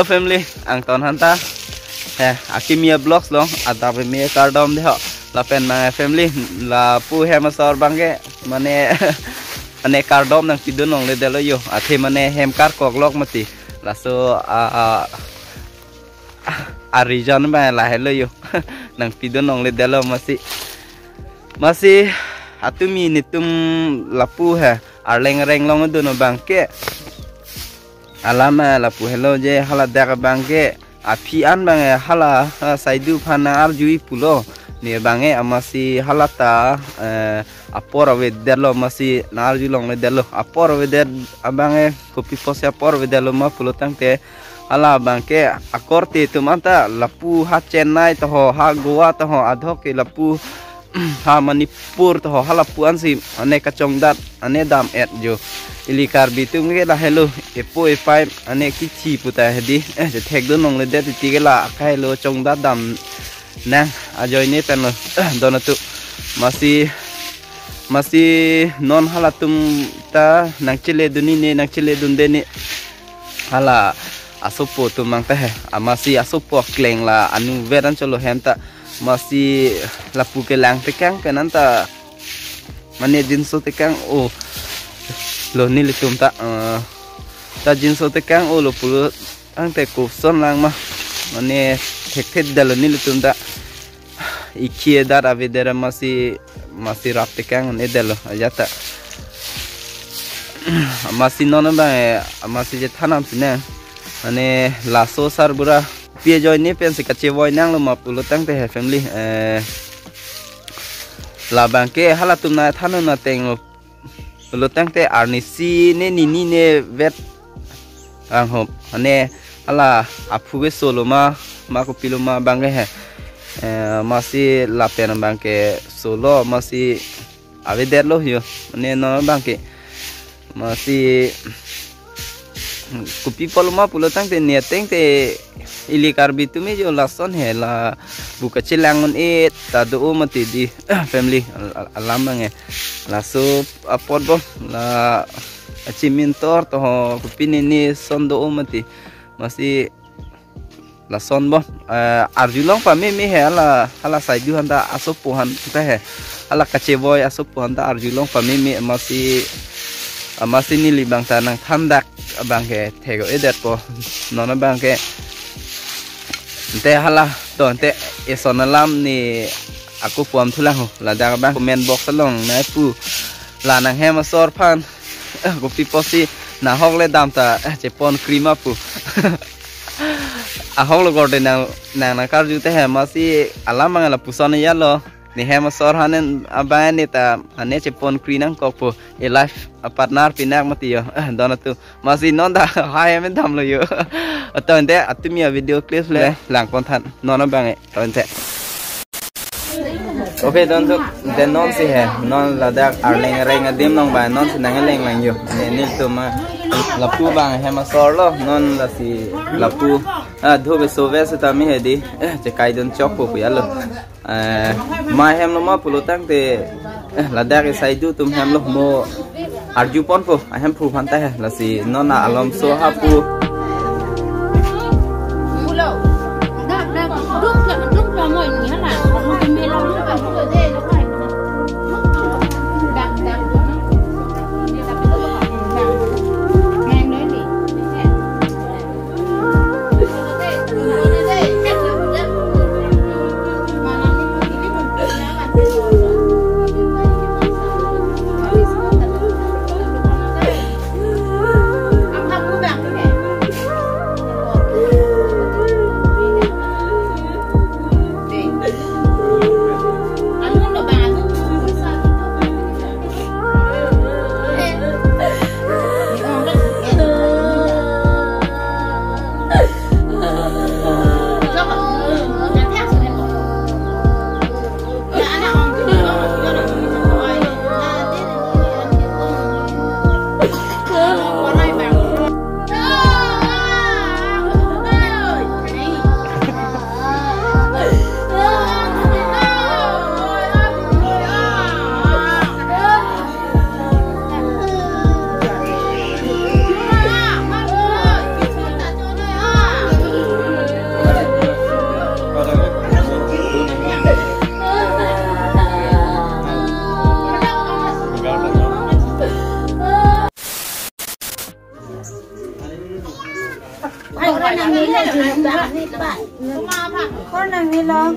Hello family, ang ton hanta. Akimia blogs long atau mia kardom deh. La pen mga family la pu hemasor bangke mane ane kardom nang pidun nong le delo yo. Ate mane hem kar koglok mati. Laso arijan ba la hello yo. Nang pidun nong le delo masih atumi nitum lapu arleng reng long dono bangke. Alama lapu hello je hala daga bangke apian bange hala saidu phana arjui pulo ni bange amasi halata apor wedelo masi narju long wedelo apor weder abange kopi pos apor wedelo ma pulo tangte hala bangke akorte tumanta lapu ha Chennai to ha Goa to adho ke lapu ha Manipur to hala puan si ane kacongdat ane dam et jo ili karbi tum ke la hello epo e5 ane kichi puta hedi je thek do nong le de ti ke la kai lo chongdat dam na ajoy ne pen dono tu masih non hala tum ta nang chile duni ne nang chile dunde ne hala asopo tum mang ta masih asopo kleng la anu veran cholo henta masih lapu ke lang tekang kananta mane jinso tekang oh lo ni litum ta jinso tekang oh lo pulu ang te kupson lang mah mane tek dalo ni litum ta ikie dar avedera masih rap tekang ne dalo ajata masih nono ba masih je thanam sine mane laso sar bura pia joy ni pen se kache boy nang lo ma pulo tang te family la bangke hala tumna thanu na teng pulo tang te arnisi ne nini ne vet ang hop ane hala apu be solo ma ko pilo ma bangke masih la pen bangke solo masih ave der lo yo ne no bangke masih kopi palma pulo tang te neteng te ili karbi tu me jo lason he la buka cilangun it tado mati di family alamang laso apod bo la achimintor to kopi ni sondo mati masih lason bo arjulong pa me he hala saidu handa asopuhan kita he hala kaceboy asopuhan ta arjulong pa me masih ni libang tanang thandak bangke tego edet po nona bangke ente hala to ente esonalam ni aku puam thulang la daga bang comment box long na pu la nang hema sor phan ko piposi na hogle dam ta chepon krima pu a hoglo gorde na kar jute he masi alam mangala pusone yalo ni hema sor hanen abane ta ane chepon krinang kokpo e life partner pinak mati yo dona tu masih nonda hai men dam lo yo to ente atumia video clip le lang kontan nona bange to ente okay don tu den non si he non la dak arleng reng adim nong ba non sinang leng lang yo ni tu ma lapu bang hema sor lo non la si lapu dhobe sove se tami he di che kai don chok po ya lo ma hem no ma pulo tang te la dak sai du tum hem lo mo arju pon po hem phu phan ta he la si non na alom so ha pu con này đi lo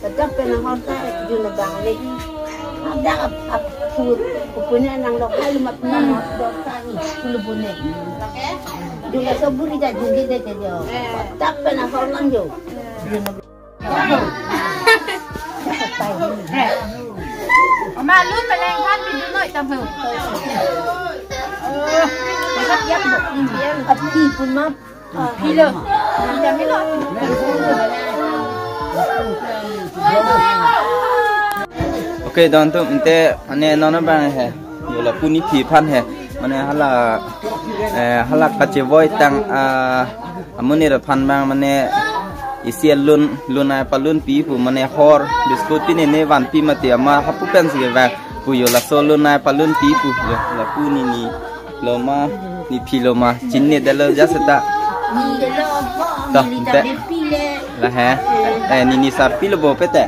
tetap pernah hotel di negara ini ada apa punya nang lokal lima puluh dolar puluh bulan juga seburi dah jadi deh kerja tetap pernah hotel jo mà luôn mà lên phát đi nội tầm hưởng rất giáp một ấp đi pun map đi được làm cái rồi ok don tu inte ane nona bang he yola puni phi phan he mane hala kache voi tang amune ra phan bang mane isian lunai palun pi pu mane hor diskuti ne van pi mati ama hapu pen si va pu yola so lunai palun pi pu la puni ni loma ni pi loma jinne dalo jasata dah te la he ni sar pi lo bo pete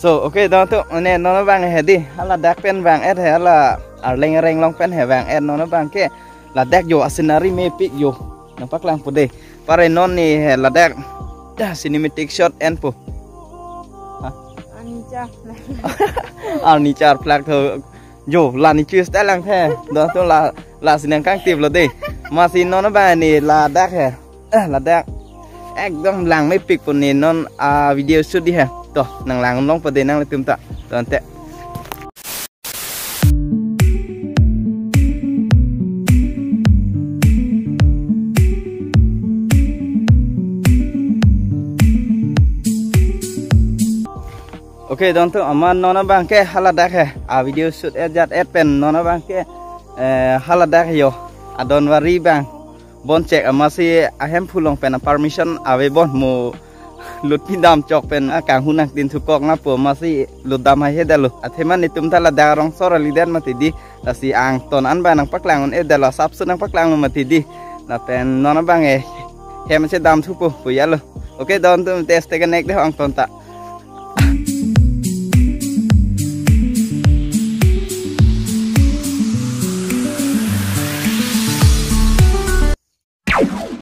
So okay đó tụi nè nó vàng này đi là đạc pen vàng ed hay là leng reng long pen hay vàng ed nó vàng cái là đạc yo scenery me pic yo nó phát lang phụ đề pare non ni là đạc cinematic shot en pu Anicha plak thôi yo là ni chưa đã lang the đó tụi là sinang căng tiệp rồi đi mà xin nó vàng này là đạc hay là đạc ekdom lang me pic pun ni non video shoot đi ha toh nang lang long pada nang letum tak tante ok don tu aman nona bang ke haladak he video shoot ejat pen nona bang ke haladak yo adon wari bang bon cek masih ahem pulong pen permission ave bon mo lụt pin đam chọc pen càng hunang tin thu kok na po masih lụt đam hay hết rồi theman itum thala darong sora lidan mati di la si ang ton an ba nang paklang on edala sap sunang paklang mati di la pen nona bang e hem se dam thu po ya lo ok don tum test ke nek de ang ton ta